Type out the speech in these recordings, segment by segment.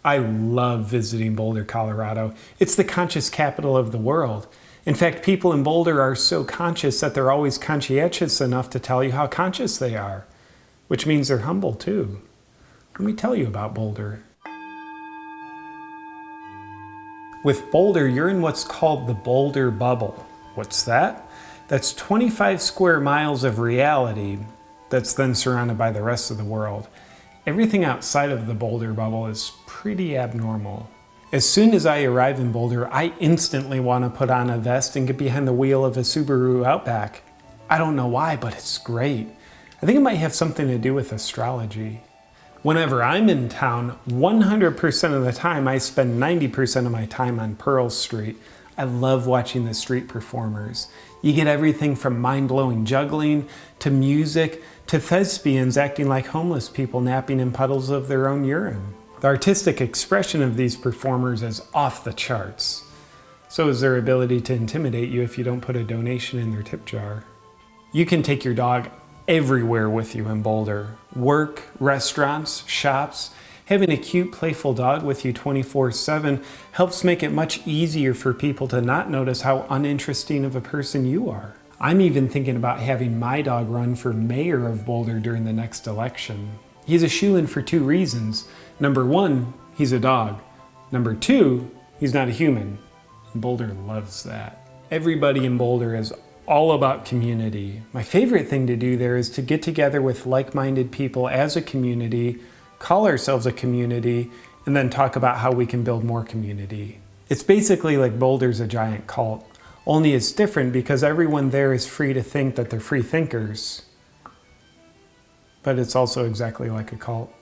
I love visiting Boulder, Colorado. It's the conscious capital of the world. In fact, people in Boulder are so conscious that they're always conscientious enough to tell you how conscious they are, which means they're humble too. Let me tell you about Boulder. With Boulder, you're in what's called the Boulder bubble. What's that? That's 25 square miles of reality that's then surrounded by the rest of the world. Everything outside of the Boulder bubble is pretty abnormal. As soon as I arrive in Boulder, I instantly want to put on a vest and get behind the wheel of a Subaru Outback. I don't know why, but it's great. I think it might have something to do with astrology. Whenever I'm in town, 100% of the time I spend 90% of my time on Pearl Street. I love watching the street performers. You get everything from mind-blowing juggling, to music, to thespians acting like homeless people napping in puddles of their own urine. The artistic expression of these performers is off the charts. So is their ability to intimidate you if you don't put a donation in their tip jar. You can take your dog everywhere with you in Boulder. Work, restaurants, shops. Having a cute, playful dog with you 24/7 helps make it much easier for people to not notice how uninteresting of a person you are. I'm even thinking about having my dog run for mayor of Boulder during the next election. He's a shoo-in for 2 reasons. Number 1, he's a dog. Number 2, he's not a human. And Boulder loves that. Everybody in Boulder is all about community. My favorite thing to do there is to get together with like-minded people as a community, call ourselves a community, and then talk about how we can build more community. It's basically like Boulder's a giant cult, only it's different because everyone there is free to think that they're free thinkers. But it's also exactly like a cult.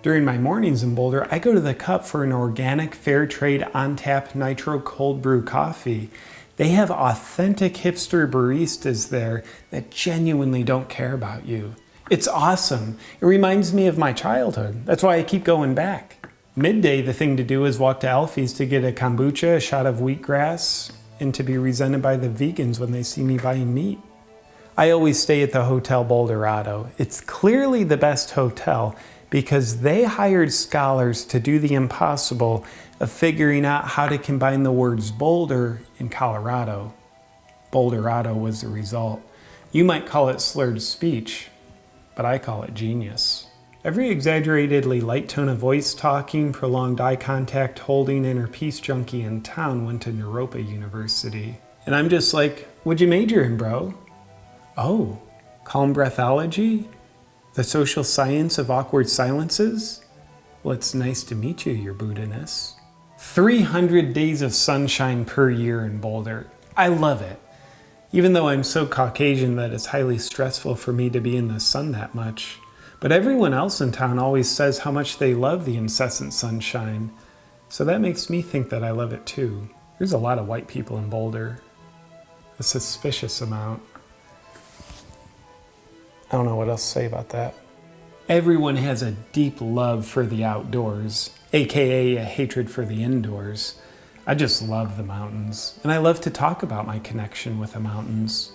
During my mornings in Boulder, I go to the Cup for an organic, fair trade, on-tap nitro cold brew coffee. They have authentic hipster baristas there that genuinely don't care about you. It's awesome. It reminds me of my childhood. That's why I keep going back. Midday, the thing to do is walk to Alfie's to get a kombucha, a shot of wheatgrass, and to be resented by the vegans when they see me buying meat. I always stay at the Hotel Boulderado. It's clearly the best hotel because they hired scholars to do the impossible of figuring out how to combine the words Boulder and Colorado. Boulderado was the result. You might call it slurred speech, but I call it genius. Every exaggeratedly light tone of voice talking, prolonged eye contact holding inner peace junkie in town went to Naropa University. And I'm just like, what'd you major in, bro? Oh, calm breathology? The social science of awkward silences? Well, it's nice to meet you, your Buddha-ness. 300 days of sunshine per year in Boulder. I love it. Even though I'm so Caucasian that it's highly stressful for me to be in the sun that much. But everyone else in town always says how much they love the incessant sunshine. So that makes me think that I love it too. There's a lot of white people in Boulder. A suspicious amount. I don't know what else to say about that. Everyone has a deep love for the outdoors, aka a hatred for the indoors. I just love the mountains, and I love to talk about my connection with the mountains.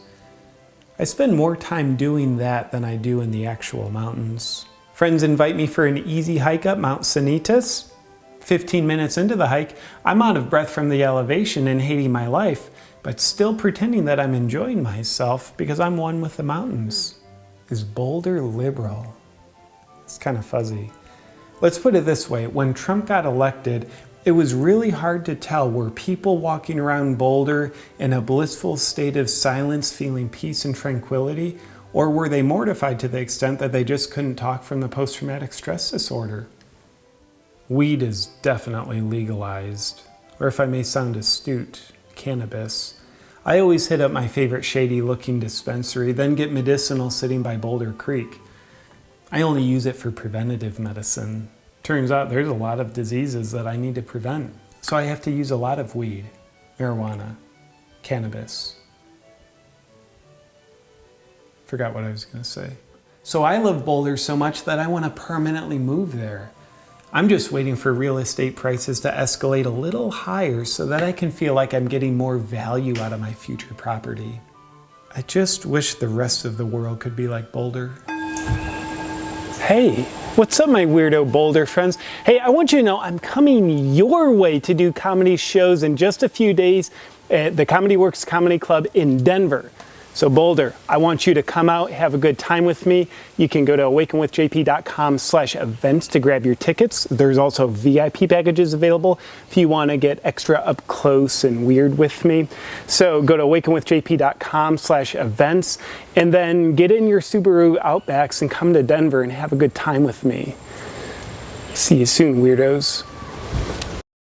I spend more time doing that than I do in the actual mountains. Friends invite me for an easy hike up Mount Sanitas. 15 minutes into the hike, I'm out of breath from the elevation and hating my life, but still pretending that I'm enjoying myself because I'm one with the mountains. Is Boulder liberal? It's kind of fuzzy. Let's put it this way, when Trump got elected, it was really hard to tell, were people walking around Boulder in a blissful state of silence, feeling peace and tranquility, or were they mortified to the extent that they just couldn't talk from the post-traumatic stress disorder? Weed is definitely legalized, or if I may sound astute, cannabis. I always hit up my favorite shady-looking dispensary, then get medicinal sitting by Boulder Creek. I only use it for preventative medicine. Turns out there's a lot of diseases that I need to prevent. So I have to use a lot of weed, marijuana, cannabis. Forgot what I was going to say. So I love Boulder so much that I want to permanently move there. I'm just waiting for real estate prices to escalate a little higher so that I can feel like I'm getting more value out of my future property. I just wish the rest of the world could be like Boulder. Hey, What's up, my weirdo Boulder friends? Hey, I want you to know I'm coming your way to do comedy shows in just a few days at the Comedy Works Comedy Club in Denver. So Boulder, I want you to come out, have a good time with me. You can go to awakenwithjp.com/events to grab your tickets. There's also VIP packages available if you want to get extra up close and weird with me. So go to awakenwithjp.com/events and then get in your Subaru Outbacks and come to Denver and have a good time with me. See you soon, weirdos.